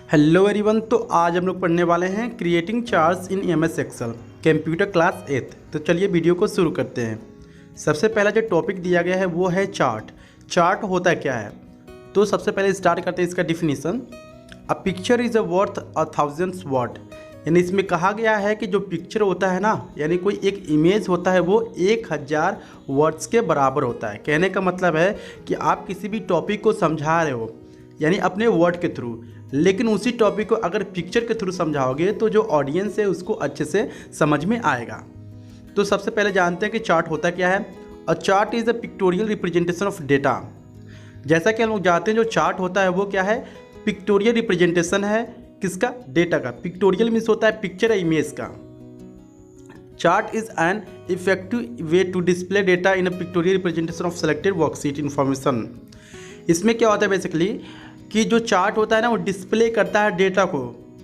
Hello everyone. तो आज हम लोग पढ़ने वाले हैं creating charts in MS Excel computer class 8। तो चलिए वीडियो को शुरू करते हैं। सबसे पहला जो टॉपिक दिया गया है वो है चार्ट। चार्ट होता क्या है, तो सबसे पहले स्टार्ट करते हैं इसका definition. A picture is a worth 1000 word. यानी इसमें कहा गया है कि जो पिक्चर होता है ना, यानी कोई एक इमेज होता है वो 1000 वर्ड्स के बराबर होता है। कहने का मतलब है कि आप किसी भी टॉपिक को समझा रहे हो यानी अपने वर्ड के थ्रू, लेकिन उसी टॉपिक को अगर पिक्चर के थ्रू समझाओगे तो जो ऑडियंस है उसको अच्छे से समझ में आएगा। तो सबसे पहले जानते हैं कि चार्ट होता क्या है। अ chart is a pictorial representation of data. जैसा कि हम लोग जानते हैं जो चार्ट होता है वो क्या है, पिक्टोरियल रिप्रेजेंटेशन है। किसका? डेटा का। पिक्टोरियल मीन्स होता है पिक्चर या इमेज का। Chart is an effective way to display data in a pictorial representation of selected worksheet information. इसमें क्या होता है बेसिकली कि जो चार्ट होता है ना वो डिस्प्ले करता है डेटा को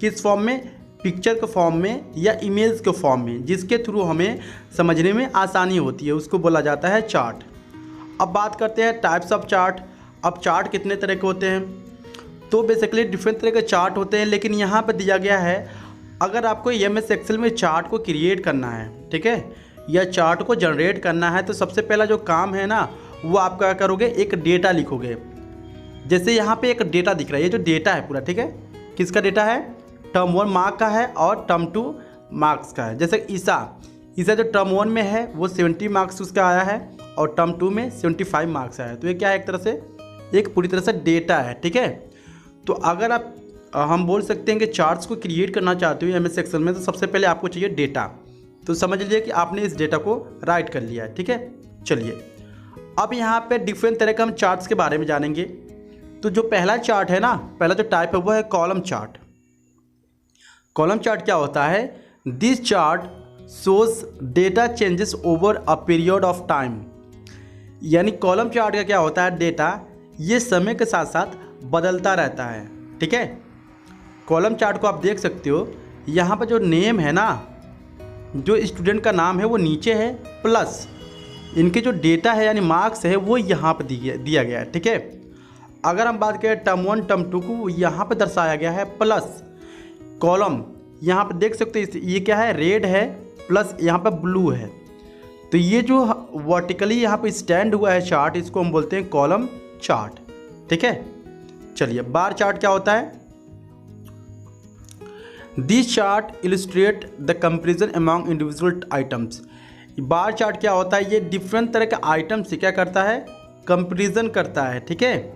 किस फॉर्म में, पिक्चर के फॉर्म में या इमेज के फॉर्म में, जिसके थ्रू हमें समझने में आसानी होती है, उसको बोला जाता है चार्ट। अब बात करते हैं टाइप्स ऑफ चार्ट। अब चार्ट कितने तरह के होते हैं, तो बेसिकली डिफरेंट तरह के चार्ट होते हैं, लेकिन यहाँ पर दिया गया है अगर आपको एमएस एक्सेल में चार्ट को क्रिएट करना है, ठीक है, या चार्ट को जनरेट करना है, तो सबसे पहला जो काम है ना वो आप क्या करोगे, एक डेटा लिखोगे। जैसे यहाँ पे एक डेटा दिख रहा है, ये जो डेटा है पूरा, ठीक है, किसका डेटा है, टर्म 1 मार्क का है और टर्म 2 मार्क्स का है। जैसे ईसा जो टर्म 1 में है वो 70 मार्क्स उसका आया है और टर्म 2 में 75 मार्क्स आया है। तो ये क्या है, एक तरह से एक पूरी तरह से डेटा है, ठीक है। तो अगर आप हम बोल सकते हैं कि चार्ट्स को क्रिएट करना चाहते हो एमएस एक्सेल में, तो सबसे पहले आपको चाहिए डेटा। तो समझ लीजिए कि आपने इस डेटा को राइट कर लिया है, ठीक है। चलिए अब यहाँ पे डिफरेंट तरह के हम चार्ट्स के बारे में जानेंगे। तो जो पहला चार्ट है ना, पहला जो टाइप है वो है कॉलम चार्ट। कॉलम चार्ट क्या होता है, this chart shows data changes over a period of time. यानी कॉलम चार्ट का क्या होता है, डेटा ये समय के साथ साथ बदलता रहता है, ठीक है। कॉलम चार्ट को आप देख सकते हो, यहाँ पर जो नेम है ना, जो स्टूडेंट का नाम है वो नीचे है, प्लस इनके जो डेटा है यानी मार्क्स है वो यहाँ पर दिया गया है, ठीक है। अगर हम बात करें टर्म 1 टर्म 2 को, यहाँ पर दर्शाया गया है प्लस कॉलम। यहाँ पर देख सकते हैं ये क्या है, रेड है प्लस यहाँ पर ब्लू है। तो ये जो वर्टिकली यहाँ पर स्टैंड हुआ है चार्ट, इसको हम बोलते हैं कॉलम चार्ट, ठीक है। चलिए बार चार्ट क्या होता है, this chart illustrate the comparison among individual items. Bar chart क्या होता है, ये डिफरेंट तरह के आइटम से क्या करता है, कंपेरिजन करता है, ठीक है।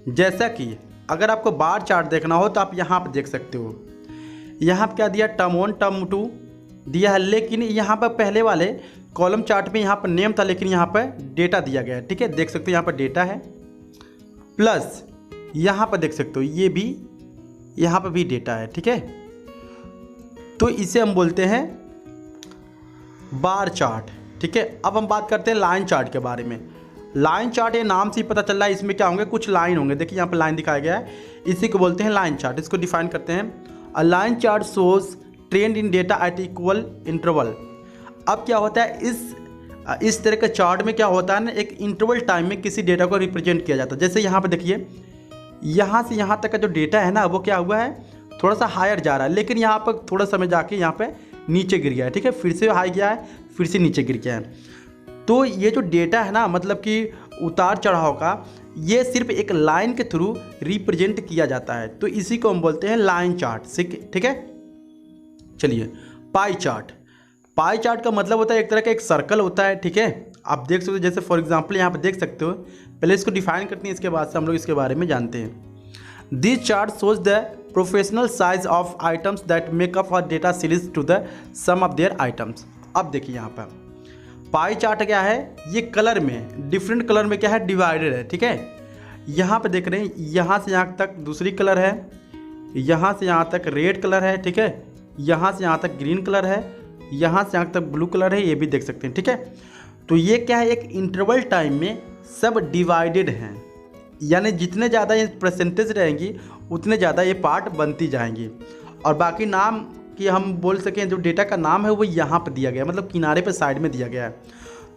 जैसा कि अगर आपको बार चार्ट देखना हो तो आप यहाँ पर देख सकते हो, यहाँ पर क्या दिया, टर्म 1 टर्म 2 दिया है, लेकिन यहाँ पर पहले वाले कॉलम चार्ट में यहाँ पर नेम था, लेकिन यहाँ पर डेटा दिया गया है, ठीक है। देख सकते हो यहाँ पर डेटा है, प्लस यहाँ पर देख सकते हो ये भी, यहाँ पर भी डेटा है, ठीक है। तो इसे हम बोलते हैं बार चार्ट, ठीक है। अब हम बात करते हैं लाइन चार्ट के बारे में। लाइन चार्ट ये नाम से ही पता चल रहा है, इसमें क्या होंगे, कुछ लाइन होंगे। देखिए यहाँ पर लाइन दिखाया गया है, इसी को बोलते हैं लाइन चार्ट। इसको डिफाइन करते हैं, a line chart shows trend in data eight equal interval. अब क्या होता है, इस तरह के चार्ट में क्या होता है ना, एक इंटरवल टाइम में किसी डेटा को रिप्रेजेंट किया जाता है। जैसे यहाँ पर देखिए, यहाँ से यहाँ तक का जो डेटा है ना वो क्या हुआ है, थोड़ा सा हायर जा रहा है, लेकिन यहाँ पर थोड़ा समय जाके यहाँ पे नीचे गिर गया है, ठीक है। फिर से हाई गया है, फिर से नीचे गिर गया है। तो ये जो डेटा है ना, मतलब कि उतार चढ़ाव का, ये सिर्फ एक लाइन के थ्रू रिप्रेजेंट किया जाता है। तो इसी को हम बोलते हैं लाइन चार्ट, ठीक है। चलिए पाई चार्ट। पाई चार्ट का मतलब होता है एक तरह का एक सर्कल होता है, ठीक है। आप देख सकते हो, जैसे फॉर एग्जांपल यहाँ पर देख सकते हो। पहले इसको डिफाइन करते हैं, इसके बाद से हम लोग इसके बारे में जानते हैं। This chart shows the professional size of items that make up a data series to the sum of their items. अब देखिए यहाँ पर पाई चार्ट क्या है, ये कलर में, डिफरेंट कलर में क्या है, डिवाइडेड है, ठीक है। यहाँ पे देख रहे हैं, यहाँ से यहाँ तक दूसरी कलर है, यहाँ से यहाँ तक रेड कलर है, ठीक है, यहाँ से यहाँ तक ग्रीन कलर है, यहाँ से यहाँ तक ब्लू कलर है, ये भी देख सकते हैं, ठीक है। तो ये क्या है, एक इंटरवल टाइम में सब डिवाइडेड हैं, यानी जितने ज़्यादा ये परसेंटेज रहेंगी उतने ज़्यादा ये पार्ट बनती जाएंगी। और बाकी नाम कि हम बोल सकें जो डेटा का नाम है वो यहाँ पर दिया गया है, मतलब किनारे पे साइड में दिया गया है।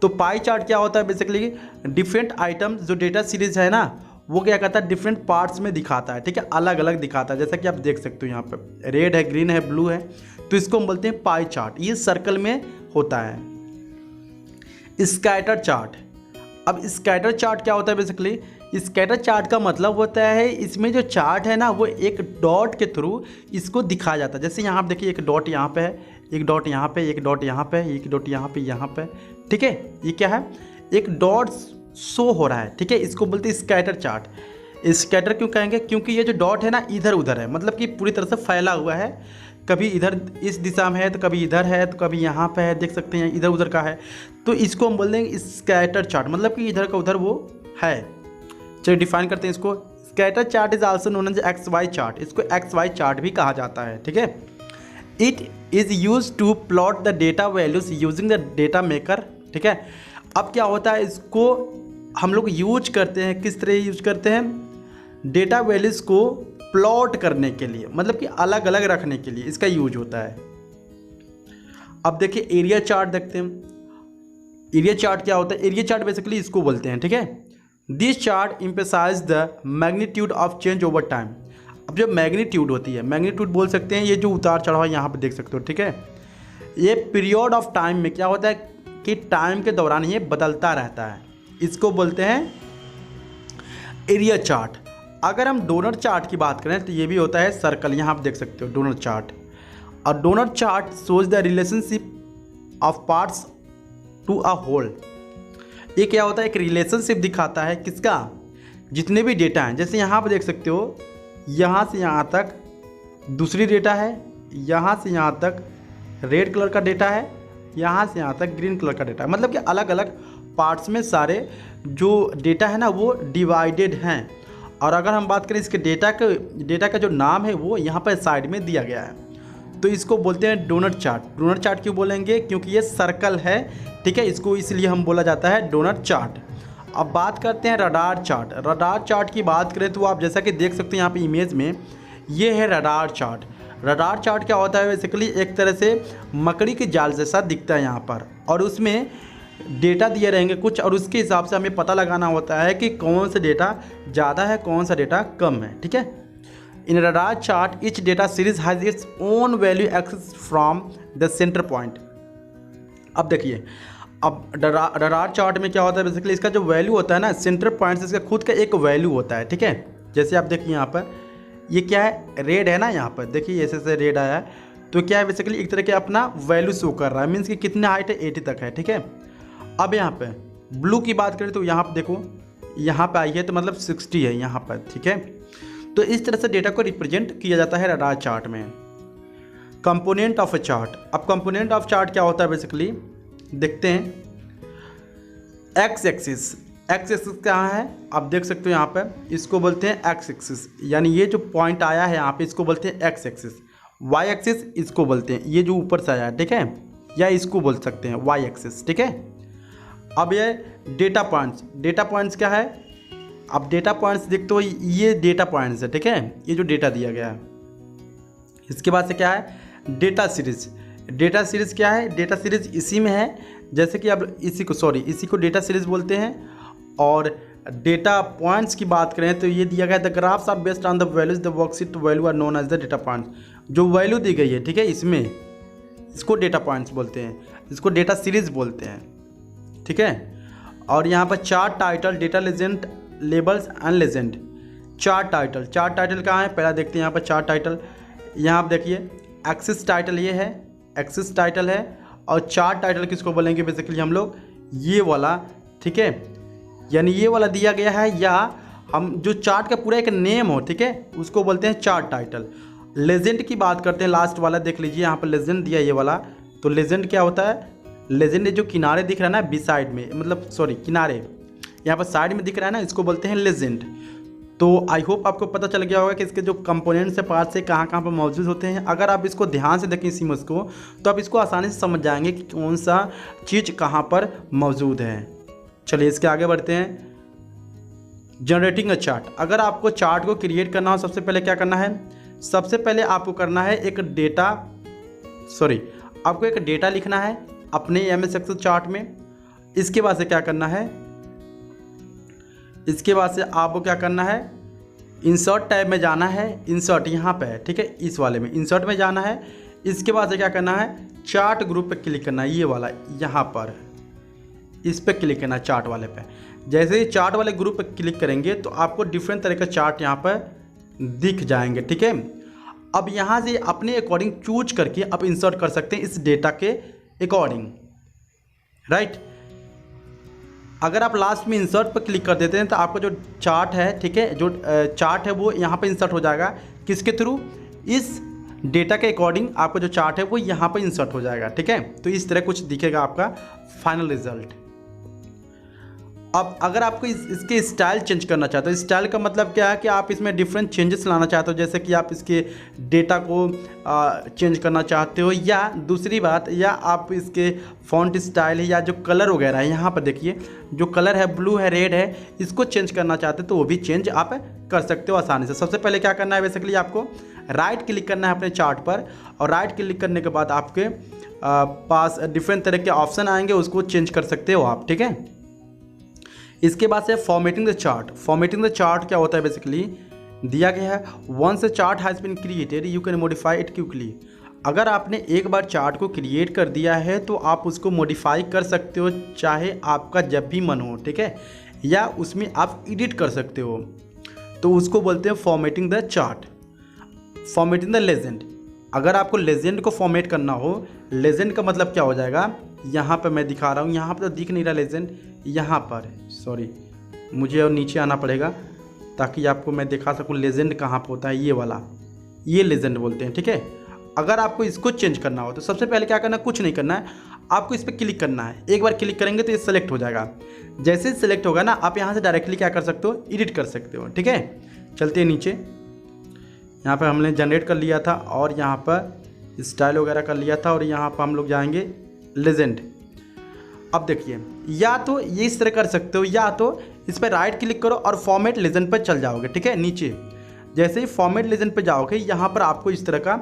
तो पाई चार्ट क्या होता है, बेसिकली डिफरेंट आइटम्स जो डेटा सीरीज है ना वो क्या करता है, डिफरेंट पार्ट्स में दिखाता है, ठीक है, अलग अलग दिखाता है। जैसा कि आप देख सकते हो यहाँ पे रेड है, ग्रीन है, ब्लू है, तो इसको हम बोलते हैं पाई चार्ट। ये सर्कल में होता है। स्कैटर चार्ट, अब स्कैटर चार्ट क्या होता है बेसिकली, स्कैटर चार्ट का मतलब होता है इसमें जो चार्ट है ना वो एक डॉट के थ्रू इसको दिखाया जाता है। जैसे यहाँ आप देखिए एक डॉट यहाँ पे है, एक डॉट यहाँ पे, एक डॉट यहाँ पे, एक डॉट यहाँ पे, ठीक है, ये क्या है, एक डॉट शो हो रहा है, ठीक है, इसको बोलते हैं स्कैटर चार्ट। स्कैटर क्यों कहेंगे, क्योंकि ये जो डॉट है ना इधर उधर है, मतलब कि पूरी तरह से फैला हुआ है, कभी इधर इस दिशा में है तो कभी इधर है तो कभी यहाँ पे है, देख सकते हैं इधर उधर का है, तो इसको हम बोल देंगे स्कैटर चार्ट, मतलब कि इधर का उधर वो है। चलिए डिफाइन करते हैं इसको। Scatter chart is also known as X Y chart, इसको एक्स वाई चार्ट भी कहा जाता है, ठीक है। It is use to plot the data values using the data maker, ठीक है। अब क्या होता है, इसको हम लोग यूज करते हैं, किस तरह यूज करते हैं, डेटा वैल्यूज को प्लॉट करने के लिए, मतलब कि अलग अलग रखने के लिए इसका यूज होता है। अब देखिए एरिया चार्ट देखते हैं। एरिया चार्ट क्या होता है, एरिया चार्ट बेसिकली इसको बोलते हैं, ठीक है। This chart emphasise the magnitude of change over time. अब जो मैग्नीट्यूड होती है, मैग्नीट्यूड बोल सकते हैं, ये जो उतार चढ़ाव यहाँ पे देख सकते हो, ठीक है, ये पीरियड ऑफ टाइम में क्या होता है कि टाइम के दौरान ये बदलता रहता है, इसको बोलते हैं एरिया चार्ट। अगर हम डोनर चार्ट की बात करें तो ये भी होता है सर्कल, यहाँ आप देख सकते हो डोनर चार्ट। और donor chart shows the relationship of parts to a whole. ये क्या होता है, एक रिलेशनशिप दिखाता है, किसका, जितने भी डेटा हैं। जैसे यहाँ पर देख सकते हो, यहाँ से यहाँ तक दूसरी डेटा है, यहाँ से यहाँ तक रेड कलर का डेटा है, यहाँ से यहाँ तक ग्रीन कलर का डेटा है, मतलब कि अलग अलग पार्ट्स में सारे जो डेटा है ना वो डिवाइडेड हैं। और अगर हम बात करें इसके डेटा का जो नाम है वो यहाँ पर साइड में दिया गया है, तो इसको बोलते हैं डोनट चार्ट। डोनट चार्ट क्यों बोलेंगे, क्योंकि ये सर्कल है, ठीक है, इसको इसलिए हम बोला जाता है डोनट चार्ट। अब बात करते हैं रडार चार्ट। रडार चार्ट की बात करें तो आप जैसा कि देख सकते हैं यहाँ पे इमेज में, ये है रडार चार्ट। रडार चार्ट क्या होता है, बेसिकली एक तरह से मकड़ी के जाल जैसा दिखता है यहाँ पर, और उसमें डेटा दिए रहेंगे कुछ, और उसके हिसाब से हमें पता लगाना होता है कि कौन सा डेटा ज़्यादा है, कौन सा डेटा कम है, ठीक है। In radar chart each data series has its own value axis from the centre point. अब देखिए, अब रडार चार्ट में क्या होता है, बेसिकली इसका जो वैल्यू होता है ना, सेंटर पॉइंट से इसका खुद का एक वैल्यू होता है, ठीक है। जैसे आप देखिए यहाँ पर ये क्या है, रेड है ना, यहाँ पर देखिए ऐसे रेड आया है, तो क्या है बेसिकली एक तरह के अपना वैल्यू शो कर रहा है, मीन्स कि कितने हाइट है, 80 तक है, ठीक है। अब यहाँ पे ब्लू की बात करें तो यहाँ पे देखो, यहाँ पे आई है तो मतलब 60 है यहाँ पर, ठीक है। तो इस तरह से डेटा को रिप्रेजेंट किया जाता है रडार चार्ट में। Component of a chart. अब कंपोनेंट ऑफ चार्ट क्या होता है, बेसिकली देखते हैं। एक्स एक्सिस, एक्स एक्सिस कहाँ है, आप देख सकते हो यहाँ पर, इसको बोलते हैं एक्स एक्सिस, यानी ये जो पॉइंट आया है यहाँ पे इसको बोलते हैं एक्स एक्सिस। वाई एक्सिस इसको बोलते हैं, ये जो ऊपर से आया है, ठीक है, या इसको बोल सकते हैं वाई एक्सिस, ठीक है। अब ये डेटा पॉइंट्स, डेटा पॉइंट्स क्या है, अब डेटा पॉइंट्स देखते हो, ये डेटा पॉइंट्स है, ठीक है, ये जो डेटा दिया गया है। इसके बाद से क्या है, डेटा सीरीज। डेटा सीरीज क्या है, डेटा सीरीज इसी में है, जैसे कि अब इसी को डेटा सीरीज बोलते हैं। और डेटा पॉइंट्स की बात करें तो ये दिया गया है, the graphs are based on the values the worksheet value are known as the data points. जो वैल्यू दी गई है, ठीक है, इसमें इसको डेटा पॉइंट्स बोलते हैं, इसको डेटा सीरीज बोलते हैं, ठीक है। और यहाँ पर chart title, data legend, labels and legend. Chart title कहाँ है, पहला देखते हैं यहाँ पर चार्ट टाइटल। यहाँ आप देखिए एक्सिस टाइटल ये है, एक्सिस टाइटल है, और चार्ट टाइटल किसको बोलेंगे बेसिकली हम लोग, ये वाला, ठीक है, यानी ये वाला दिया गया है, या हम जो चार्ट का पूरा एक नेम हो, ठीक है, उसको बोलते हैं चार्ट टाइटल। लेजेंड की बात करते हैं, लास्ट वाला देख लीजिए, यहाँ पर लेजेंड दिया ये वाला। तो लेजेंड क्या होता है, लेजेंड जो किनारे दिख रहा है ना, बी साइड में, मतलब किनारे यहाँ पर साइड में दिख रहा है ना, इसको बोलते हैं लेजेंड। तो आई होप आपको पता चल गया होगा कि इसके जो कंपोनेंट्स है, पार्ट्स है, कहाँ कहाँ पर मौजूद होते हैं। अगर आप इसको ध्यान से देखें इस इमेज को, तो आप इसको आसानी से समझ जाएंगे कि कौन सा चीज़ कहाँ पर मौजूद है। चलिए इसके आगे बढ़ते हैं। जनरेटिंग अ चार्ट। अगर आपको चार्ट को क्रिएट करना हो, सबसे पहले क्या करना है, सबसे पहले आपको करना है आपको एक डेटा लिखना है अपने MS एक्सेल चार्ट में। इसके बाद से क्या करना है, इसके बाद से आपको क्या करना है, इंसर्ट टैब में जाना है, इंसर्ट यहाँ पे है, ठीक है, इस वाले में इंसर्ट में जाना है। इसके बाद से क्या करना है, चार्ट ग्रुप पे क्लिक करना है, ये वाला यहाँ पर, इस पे क्लिक करना है चार्ट वाले पे। जैसे ही चार्ट वाले ग्रुप पे क्लिक करेंगे तो आपको डिफरेंट तरह का चार्ट यहाँ पर दिख जाएंगे, ठीक है। अब यहाँ से अपने अकॉर्डिंग चूज करके आप इंसर्ट कर सकते हैं इस डेटा के अकॉर्डिंग, राइट। अगर आप लास्ट में इंसर्ट पर क्लिक कर देते हैं तो आपका जो चार्ट है, ठीक है, जो चार्ट है वो यहाँ पर इंसर्ट हो जाएगा। किसके थ्रू, इस डेटा के अकॉर्डिंग आपका जो चार्ट है वो यहाँ पर इंसर्ट हो जाएगा, ठीक है। तो इस तरह कुछ दिखेगा आपका फाइनल रिजल्ट। अब अगर आपको इसके स्टाइल चेंज करना चाहते हो, स्टाइल का मतलब क्या है कि आप इसमें डिफरेंट चेंजेस लाना चाहते हो, जैसे कि आप इसके डेटा को चेंज करना चाहते हो, या दूसरी बात, या आप इसके फॉन्ट स्टाइल है या जो कलर वगैरह है, यहाँ पर देखिए जो कलर है, ब्लू है, रेड है, इसको चेंज करना चाहते हो तो वो भी चेंज आप कर सकते हो आसानी से। सबसे पहले क्या करना है, बेसिकली आपको राइट क्लिक करना है अपने चार्ट पर, और राइट क्लिक करने के बाद आपके पास डिफरेंट तरह के ऑप्शन आएंगे, उसको चेंज कर सकते हो आप, ठीक है। इसके बाद से formatting the chart. Formatting the chart क्या होता है, बेसिकली दिया गया है, once a chart has been created you can modify it quickly. अगर आपने एक बार चार्ट को क्रिएट कर दिया है तो आप उसको मॉडिफाई कर सकते हो, चाहे आपका जब भी मन हो, ठीक है, या उसमें आप एडिट कर सकते हो, तो उसको बोलते हैं formatting the chart. Formatting the legend, अगर आपको लेजेंड को फॉर्मेट करना हो, लेजेंड का मतलब क्या हो जाएगा, यहाँ पर मैं दिखा रहा हूँ, यहाँ पर तो दिख नहीं रहा लेजेंड, यहाँ पर सॉरी मुझे और नीचे आना पड़ेगा ताकि आपको मैं दिखा सकूँ लेजेंड कहाँ पर होता है, ये वाला, ये लेजेंड बोलते हैं, ठीक है। अगर आपको इसको चेंज करना हो तो सबसे पहले क्या करना है, कुछ नहीं करना है, आपको इस पर क्लिक करना है। एक बार क्लिक करेंगे तो ये सेलेक्ट हो जाएगा। जैसे सेलेक्ट होगा ना, आप यहाँ से डायरेक्टली क्या कर सकते हो, एडिट कर सकते हो, ठीक है। चलते हैं नीचे, यहाँ पर हमने जनरेट कर लिया था और यहाँ पर स्टाइल वगैरह कर लिया था, और यहाँ पर हम लोग जाएंगे लेजेंड। अब देखिए, या तो ये इस तरह कर सकते हो, या तो इस पर राइट क्लिक करो और फॉर्मेट लेजेंड पर चल जाओगे, ठीक है। नीचे जैसे ही फॉर्मेट लेजेंड पर जाओगे, यहाँ पर आपको इस तरह का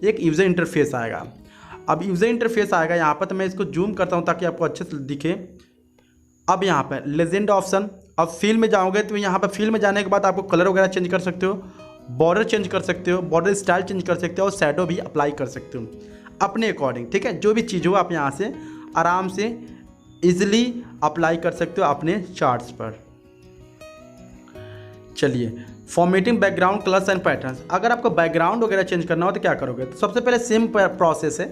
एक यूज़र इंटरफेस आएगा। अब यूज़र इंटरफेस आएगा यहाँ पर, तो मैं इसको जूम करता हूँ ताकि आपको अच्छे से दिखे। अब यहाँ पर लेजेंड ऑप्शन, अब फील में जाओगे तो यहाँ पर फील में जाने के बाद आपको कलर वगैरह चेंज कर सकते हो, बॉर्डर चेंज कर सकते हो, बॉर्डर स्टाइल चेंज कर सकते हो, और शैडो भी अप्लाई कर सकते हो अपने अकॉर्डिंग, ठीक है। जो भी चीज़ हो आप यहाँ से आराम से इजीली अप्लाई कर सकते हो अपने चार्ट्स पर। चलिए, formatting background colours and patterns. अगर आपको बैकग्राउंड वगैरह चेंज करना हो तो क्या करोगे, तो सबसे पहले सेम प्रोसेस है,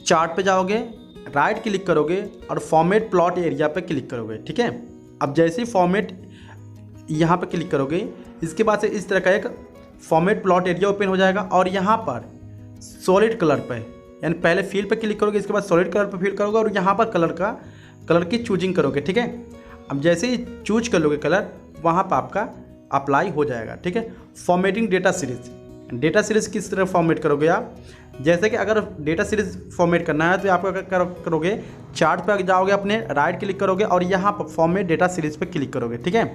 चार्ट पे जाओगे, राइट क्लिक करोगे और फॉर्मेट प्लॉट एरिया पे क्लिक करोगे, ठीक है। अब जैसे ही फॉर्मेट यहाँ पे क्लिक करोगे, इसके बाद से इस तरह का एक फॉर्मेट प्लॉट एरिया ओपन हो जाएगा, और यहाँ पर सॉलिड कलर पे, यानी पहले फील पे क्लिक करोगे, इसके बाद सॉलिड कलर पे फील करोगे, और यहाँ पर कलर की चूजिंग करोगे, ठीक है। अब जैसे ही चूज कर लोगे कलर, वहाँ पर आपका अप्लाई हो जाएगा, ठीक है। Formatting data series, data series किस तरह फॉर्मेट करोगे आप, जैसे कि अगर डेटा सीरीज फॉर्मेट करना है तो आप क्या करोगे, चार्ट पर जाओगे, अपने राइट क्लिक करोगे और यहाँ पर फॉर्मेट डेटा सीरीज पे क्लिक करोगे, ठीक है।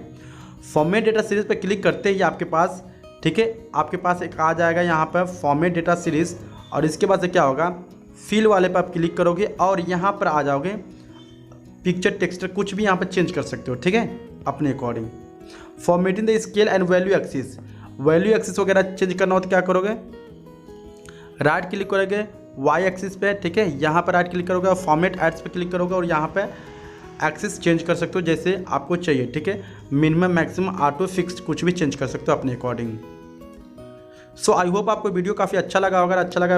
फॉर्मेट डेटा सीरीज पे क्लिक करते ही आपके पास, ठीक है, आपके पास एक आ जाएगा यहाँ पर फॉर्मेट डेटा सीरीज, और इसके बाद से क्या होगा, फिल वाले पर आप क्लिक करोगे और यहाँ पर आ जाओगे, पिक्चर टेक्सचर कुछ भी यहाँ पर चेंज कर सकते हो, ठीक है, अपने according. Formatting the scale and value axis, value axis वगैरह चेंज करना हो तो क्या करोगे, राइट क्लिक करोगे वाई एक्सिस पे, ठीक है, यहाँ पर राइट क्लिक करोगे और फॉर्मेट एड्स पे क्लिक करोगे, और यहाँ पे एक्सिस चेंज कर सकते हो जैसे आपको चाहिए, ठीक है। मिनिमम मैक्सिमम ऑटो फिक्स कुछ भी चेंज कर सकते हो अपने अकॉर्डिंग। सो आई होप आपको वीडियो काफ़ी अच्छा लगा। अगर अच्छा लगा